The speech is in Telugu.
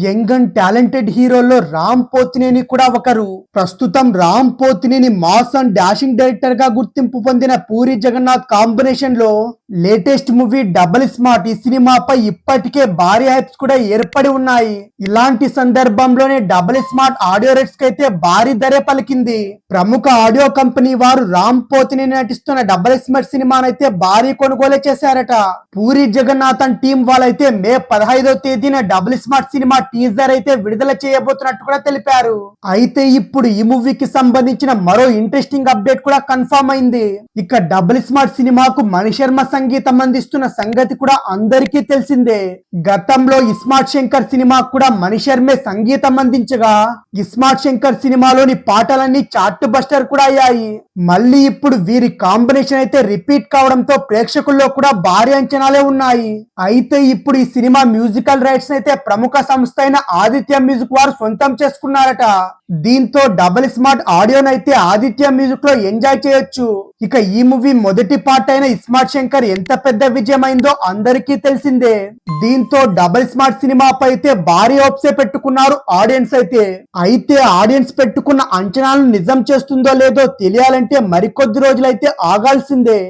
యంగ్ అండ్ టాలెంటెడ్ హీరోల్లో రామ్ పోతినేని కూడా ఒకరు. ప్రస్తుతం Ram Pothineni mass and dashing director గా గుర్తింపు పొందిన పూరి జగన్నాథ్ కాంబినేషన్ లో లేటెస్ట్ మూవీ డబుల్ స్మార్ట్ ఈ సినిమాపై ఇప్పటికే భారీ హైప్స్ కూడా ఏర్పడి ఉన్నాయి. ఇలాంటి సందర్భంలోనే డబుల్ స్మార్ట్ ఆడియో రైట్స్ కి అయితే భారీ ధరే పలికింది. ప్రముఖ ఆడియో కంపెనీ వారు రామ్ పోతినేని నటిస్తున్న డబుల్ స్మార్ట్ సినిమానైతే భారీ కొనుగోలు చేశారట. పూరి జగన్నాథ్ అండ్ టీం వాళ్ళైతే మే 15వ తేదీన డబుల్ స్మార్ట్ సినిమా టీజర్ అయితే విడుదల చేయబోతున్నట్టు కూడా తెలిపారు. అయితే ఇప్పుడు ఈ మూవీకి సంబంధించిన మరో ఇంట్రెస్టింగ్ అప్డేట్ కూడా కన్ఫర్మ్ అయింది. ఇక డబుల్ స్మార్ట్ సినిమాకు మణి శర్మ సంగీతం అందిస్తున్న సంగతి కూడా అందరికీ తెలిసిందే. గతంలో ఇస్మార్ట్ శంకర్ సినిమాకు కూడా మణి శర్మే సంగీతం అందించగా ఇస్మార్ట్ శంకర్ సినిమాలోని పాటలన్నీ చార్ట్ బస్టర్ కూడా అయ్యాయి. మళ్ళీ ఇప్పుడు వీరి కాంబినేషన్ అయితే రిపీట్ కావడంతో ప్రేక్షకుల్లో కూడా భారీ అంచనాలే ఉన్నాయి. అయితే ఇప్పుడు ఈ సినిమా మ్యూజికల్ రైట్స్ అయితే ప్రముఖ సంస్థ అయిన ఆదిత్య మ్యూజిక్ వారు సొంతం చేసుకున్నారట. దీంతో డబుల్ స్మార్ట్ ఆడియోనైతే ఆదిత్య మ్యూజిక్ లో ఎంజాయ్ చేయొచ్చు. ఇక ఈ మూవీ మొదటి పార్ట్ అయిన ఇస్మార్ట్ శంకర్ ఎంత పెద్ద విజయం అయిందో అందరికీ తెలిసిందే. దీంతో డబుల్ స్మార్ట్ సినిమాపై అయితే భారీ హోప్సే పెట్టుకున్నారు ఆడియన్స్ అయితే ఆడియన్స్ పెట్టుకున్న అంచనాలను నిజం చేస్తుందో లేదో తెలియాలంటే మరికొద్ది రోజులైతే ఆగాల్సిందే.